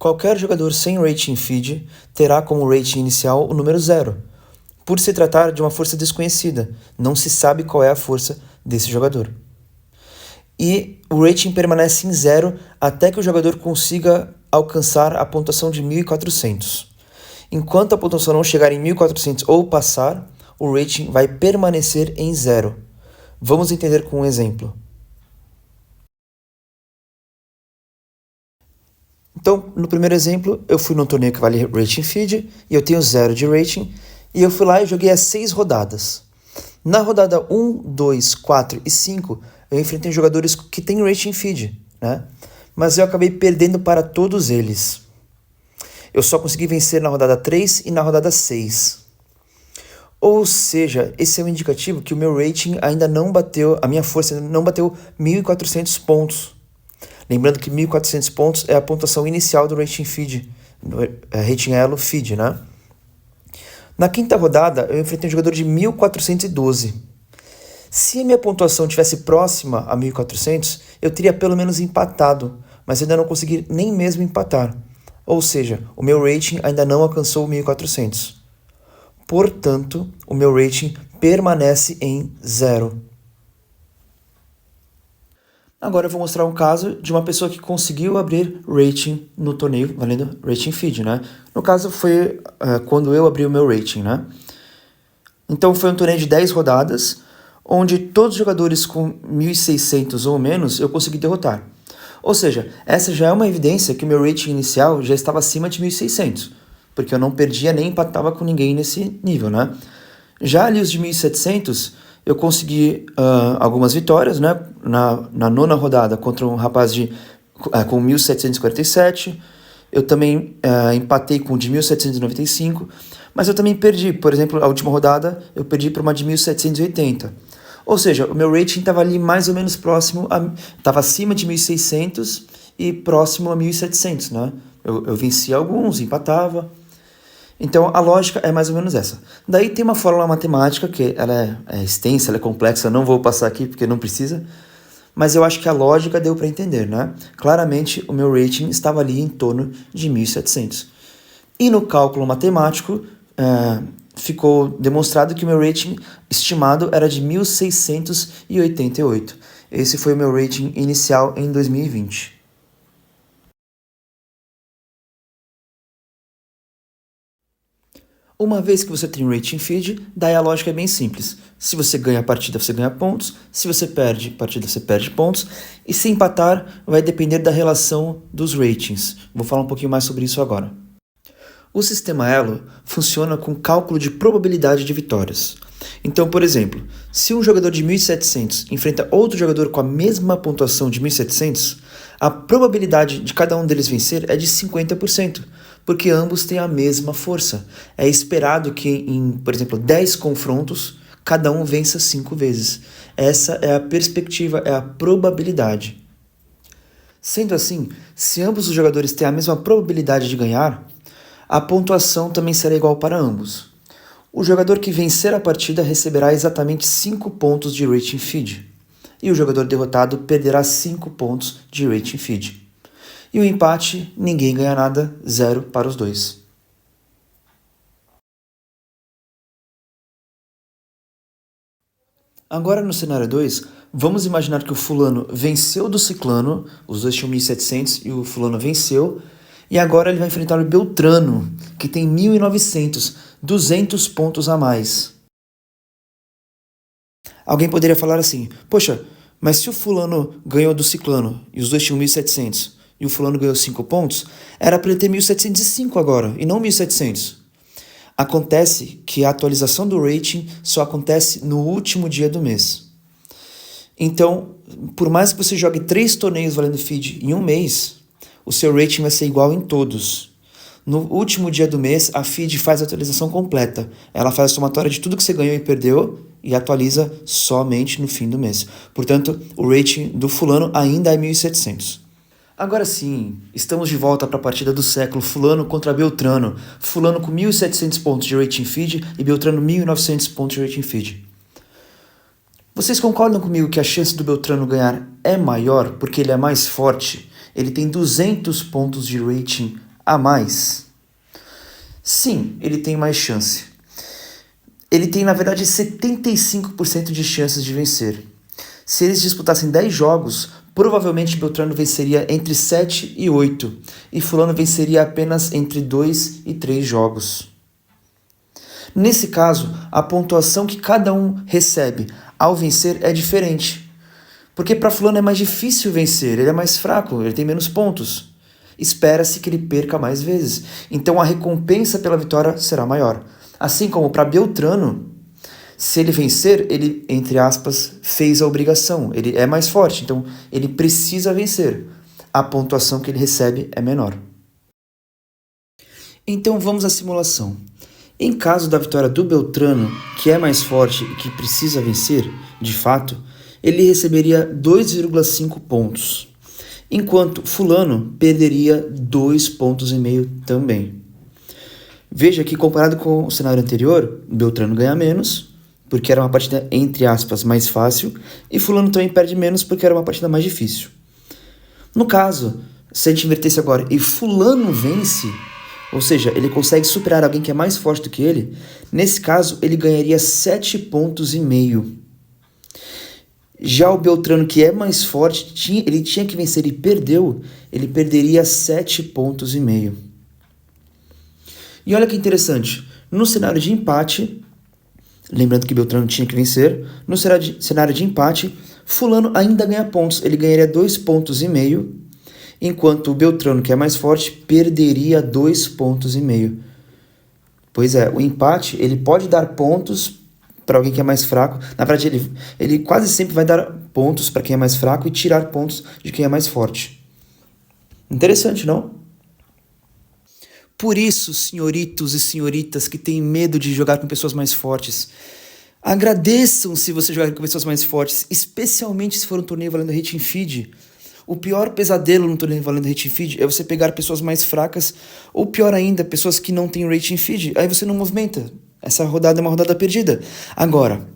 Qualquer jogador sem rating feed terá como rating inicial o número 0, por se tratar de uma força desconhecida, não se sabe qual é a força desse jogador. E o rating permanece em 0 até que o jogador consiga alcançar a pontuação de 1400. Enquanto a pontuação não chegar em 1400 ou passar, o rating vai permanecer em 0. Vamos entender com um exemplo. Então, no primeiro exemplo, eu fui num torneio que vale rating feed, e eu tenho 0 de rating, e eu fui lá e joguei as 6 rodadas. Na rodada 1, 2, 4 e 5, eu enfrentei jogadores que têm rating feed, né? Mas eu acabei perdendo para todos eles. Eu só consegui vencer na rodada 3 e na rodada 6. Ou seja, esse é um indicativo que o meu rating ainda não bateu, a minha força ainda não bateu 1.400 pontos. Lembrando que 1.400 pontos é a pontuação inicial do rating feed, rating elo feed, né? Na quinta rodada, eu enfrentei um jogador de 1.412. Se a minha pontuação tivesse próxima a 1.400, eu teria pelo menos empatado, mas eu ainda não consegui nem mesmo empatar. Ou seja, o meu rating ainda não alcançou 1.400. Portanto, o meu rating permanece em 0. Agora eu vou mostrar um caso de uma pessoa que conseguiu abrir rating no torneio, valendo rating feed, né? No caso foi quando eu abri o meu rating, né? Então foi um torneio de 10 rodadas, onde todos os jogadores com 1.600 ou menos eu consegui derrotar. Ou seja, essa já é uma evidência que o meu rating inicial já estava acima de 1.600, porque eu não perdia nem empatava com ninguém nesse nível, né? Já ali os de 1.700, eu consegui algumas vitórias, né? Na nona rodada contra um rapaz com 1.747, eu também empatei com o de 1.795, mas eu também perdi. Por exemplo, a última rodada eu perdi para uma de 1.780. Ou seja, o meu rating estava ali mais ou menos próximo, estava acima de 1.600 e próximo a 1.700, né? Eu vencia alguns, empatava. Então, a lógica é mais ou menos essa. Daí tem uma fórmula matemática, que ela é extensa, ela é complexa, não vou passar aqui porque não precisa, mas eu acho que a lógica deu para entender, né? Claramente, o meu rating estava ali em torno de 1.700. E no cálculo matemático, ficou demonstrado que o meu rating estimado era de 1.688. Esse foi o meu rating inicial em 2020. Uma vez que você tem rating feed, daí a lógica é bem simples. Se você ganha a partida, você ganha pontos. Se você perde a partida, você perde pontos. E se empatar, vai depender da relação dos ratings. Vou falar um pouquinho mais sobre isso agora. O sistema Elo funciona com cálculo de probabilidade de vitórias. Então, por exemplo, se um jogador de 1.700 enfrenta outro jogador com a mesma pontuação de 1.700, a probabilidade de cada um deles vencer é de 50%, porque ambos têm a mesma força. É esperado que em, por exemplo, 10 confrontos, cada um vença 5 vezes. Essa é a perspectiva, é a probabilidade. Sendo assim, se ambos os jogadores têm a mesma probabilidade de ganhar, a pontuação também será igual para ambos. O jogador que vencer a partida receberá exatamente 5 pontos de rating feed, e o jogador derrotado perderá 5 pontos de rating feed. E o empate, ninguém ganha nada, 0 para os dois. Agora no cenário 2, vamos imaginar que o fulano venceu do ciclano, os dois tinham 1.700 e o fulano venceu, e agora ele vai enfrentar o Beltrano, que tem 1.900, 200 pontos a mais. Alguém poderia falar assim, poxa, mas se o fulano ganhou do ciclano e os dois tinham 1.700 e o fulano ganhou 5 pontos, era para ele ter 1.705 agora e não 1.700. Acontece que a atualização do rating só acontece no último dia do mês. Então, por mais que você jogue 3 torneios valendo feed em um mês, o seu rating vai ser igual em todos. No último dia do mês, a feed faz a atualização completa. Ela faz a somatória de tudo que você ganhou e perdeu e atualiza somente no fim do mês. Portanto, o rating do fulano ainda é 1.700. Agora sim, estamos de volta para a partida do século, fulano contra Beltrano. Fulano com 1.700 pontos de rating feed e Beltrano 1.900 pontos de rating feed. Vocês concordam comigo que a chance do Beltrano ganhar é maior porque ele é mais forte? Ele tem 200 pontos de rating a mais? Sim, ele tem mais chance. Ele tem, na verdade, 75% de chances de vencer. Se eles disputassem 10 jogos, provavelmente Beltrano venceria entre 7 e 8, e Fulano venceria apenas entre 2 e 3 jogos. Nesse caso, a pontuação que cada um recebe ao vencer é diferente. Porque para Fulano é mais difícil vencer, ele é mais fraco, ele tem menos pontos. Espera-se que ele perca mais vezes, então a recompensa pela vitória será maior. Assim como para Beltrano, se ele vencer, ele, entre aspas, fez a obrigação, ele é mais forte, então ele precisa vencer. A pontuação que ele recebe é menor. Então vamos à simulação. Em caso da vitória do Beltrano, que é mais forte e que precisa vencer, de fato, ele receberia 2,5 pontos, enquanto Fulano perderia 2,5 pontos também. Veja que comparado com o cenário anterior, Beltrano ganha menos, porque era uma partida, entre aspas, mais fácil, e Fulano também perde menos porque era uma partida mais difícil. No caso, se a gente invertesse agora e Fulano vence, ou seja, ele consegue superar alguém que é mais forte do que ele, nesse caso ele ganharia 7,5 pontos. Já o Beltrano, que é mais forte, ele tinha que vencer e perdeu, ele perderia 7,5 pontos. E olha que interessante, no cenário de empate, lembrando que Beltrano tinha que vencer, no cenário de empate, Fulano ainda ganha pontos, ele ganharia 2,5 pontos, enquanto o Beltrano, que é mais forte, perderia 2,5 pontos. Pois é, o empate ele pode dar pontos para alguém que é mais fraco. Na verdade, ele quase sempre vai dar pontos para quem é mais fraco e tirar pontos de quem é mais forte. Interessante, não? Por isso, senhoritos e senhoritas que têm medo de jogar com pessoas mais fortes, agradeçam se você jogar com pessoas mais fortes, especialmente se for um torneio valendo Rating Feed. O pior pesadelo no torneio valendo Rating Feed é você pegar pessoas mais fracas, ou pior ainda, pessoas que não têm Rating Feed, aí você não movimenta. Essa rodada é uma rodada perdida. Agora,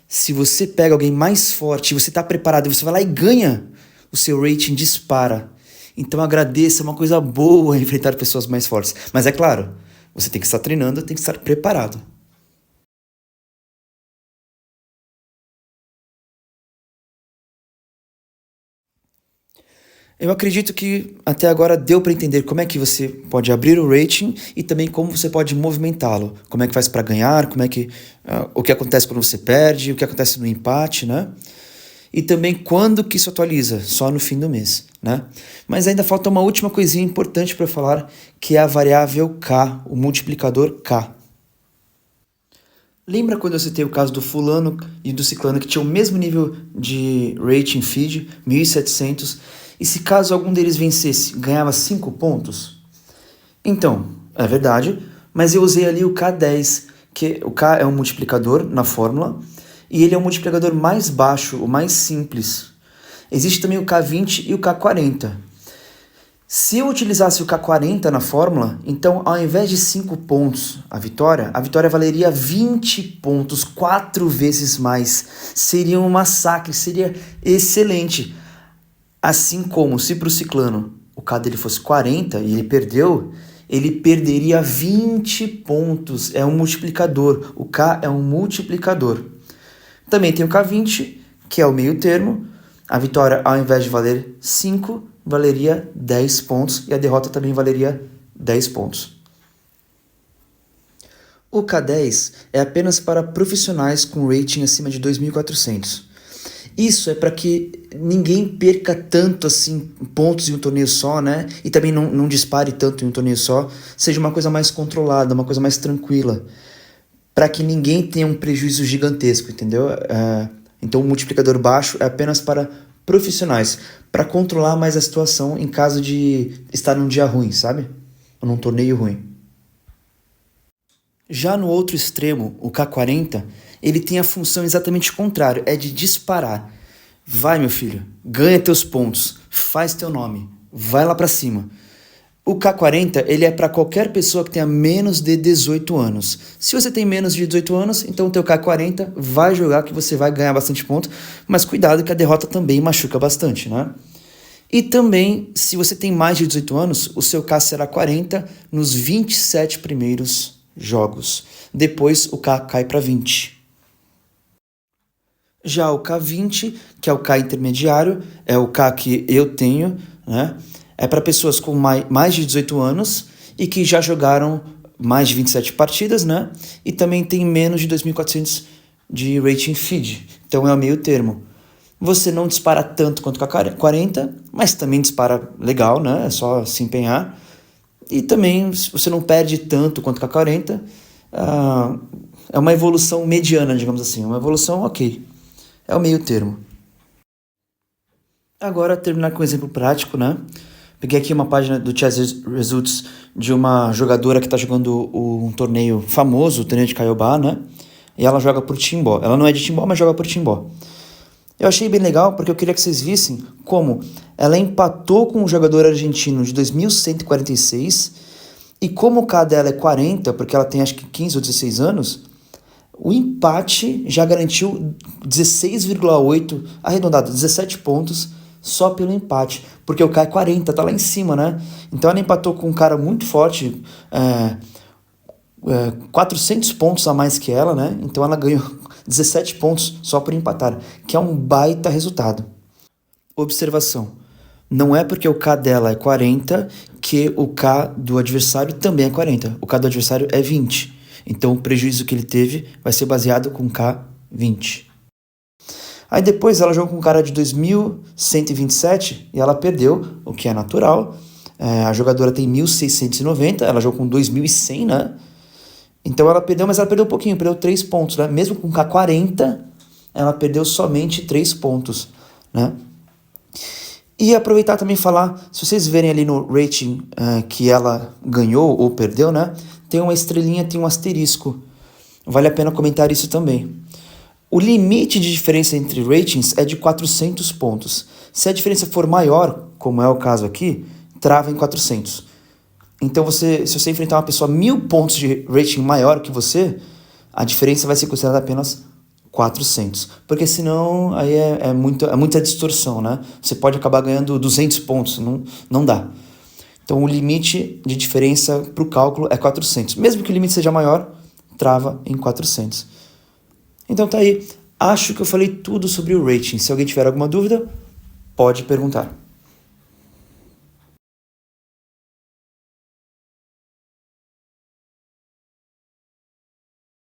se você pega alguém mais forte, você está preparado, você vai lá e ganha, o seu rating dispara. Então agradeça, é uma coisa boa enfrentar pessoas mais fortes. Mas é claro, você tem que estar treinando, tem que estar preparado. Eu acredito que até agora deu para entender como é que você pode abrir o rating e também como você pode movimentá-lo. Como é que faz para ganhar, o que acontece quando você perde, o que acontece no empate, né? E também quando que isso atualiza, só no fim do mês, né? Mas ainda falta uma última coisinha importante para falar, que é a variável K, o multiplicador K. Lembra quando eu citei o caso do fulano e do ciclano que tinham o mesmo nível de rating feed, 1.700, e se caso algum deles vencesse, ganhava 5 pontos? Então, é verdade, mas eu usei ali o K10, que o K é um multiplicador na fórmula, e ele é o multiplicador mais baixo, o mais simples. Existe também o K20 e o K40. Se eu utilizasse o K40 na fórmula, então ao invés de 5 pontos a vitória valeria 20 pontos, 4 vezes mais. Seria um massacre, seria excelente. Assim como se para o ciclano o K dele fosse 40 e ele perdeu, ele perderia 20 pontos. É um multiplicador. O K é um multiplicador. Também tem o K20, que é o meio termo. A vitória, ao invés de valer 5, valeria 10 pontos e a derrota também valeria 10 pontos. O K10 é apenas para profissionais com rating acima de 2.400. Isso é para que ninguém perca tanto assim pontos em um torneio só, né? E também não dispare tanto em um torneio só. Seja uma coisa mais controlada, uma coisa mais tranquila. Para que ninguém tenha um prejuízo gigantesco, entendeu? Então o multiplicador baixo é apenas para profissionais, para controlar mais a situação em caso de estar num dia ruim, sabe? Ou num torneio ruim. Já no outro extremo, o K40, ele tem a função exatamente contrária, é de disparar. Vai, meu filho, ganha teus pontos, faz teu nome, vai lá pra cima. O K40, ele é para qualquer pessoa que tenha menos de 18 anos. Se você tem menos de 18 anos, então o teu K40 vai jogar que você vai ganhar bastante ponto, mas cuidado que a derrota também machuca bastante, né? E também, se você tem mais de 18 anos, o seu K será 40 nos 27 primeiros jogos. Depois o K cai para 20. Já o K20, que é o K intermediário, é o K que eu tenho, né? É para pessoas com mais de 18 anos e que já jogaram mais de 27 partidas, né? E também tem menos de 2.400 de rating feed. Então é o meio termo. Você não dispara tanto quanto com a 40, mas também dispara legal, né? É só se empenhar. E também você não perde tanto quanto com a 40. É uma evolução mediana, digamos assim. Uma evolução ok. É o meio termo. Agora, terminar com um exemplo prático, né? Peguei aqui uma página do Chess Results de uma jogadora que está jogando um torneio famoso, o torneio de Caiobá, né? E ela joga por Timbó. Ela não é de Timbó, mas joga por Timbó. Eu achei bem legal porque eu queria que vocês vissem como ela empatou com um jogador argentino de 2146 e como o K dela é 40, porque ela tem acho que 15 ou 16 anos, o empate já garantiu 16,8, arredondado, 17 pontos só pelo empate, porque o K é 40, tá lá em cima, né? Então ela empatou com um cara muito forte, 400 pontos a mais que ela, né? Então ela ganhou 17 pontos só por empatar, que é um baita resultado. Observação: não é porque o K dela é 40 que o K do adversário também é 40. O K do adversário é 20. Então o prejuízo que ele teve vai ser baseado com K 20. Aí depois ela jogou com um cara de 2.127 e ela perdeu, o que é natural. A jogadora tem 1.690, ela jogou com 2.100, né? Então ela perdeu, mas ela perdeu um pouquinho, perdeu 3 pontos, né? Mesmo com K40, ela perdeu somente 3 pontos, né? E aproveitar também e falar, se vocês verem ali no rating que ela ganhou ou perdeu, né? Tem uma estrelinha, tem um asterisco. Vale a pena comentar isso também. O limite de diferença entre ratings é de 400 pontos. Se a diferença for maior, como é o caso aqui, trava em 400. Então, se você enfrentar uma pessoa 1.000 pontos de rating maior que você, a diferença vai ser considerada apenas 400. Porque senão aí é muita distorção, né? Você pode acabar ganhando 200 pontos, não dá. Então, o limite de diferença para o cálculo é 400. Mesmo que o limite seja maior, trava em 400. Então tá aí. Acho que eu falei tudo sobre o rating. Se alguém tiver alguma dúvida, pode perguntar.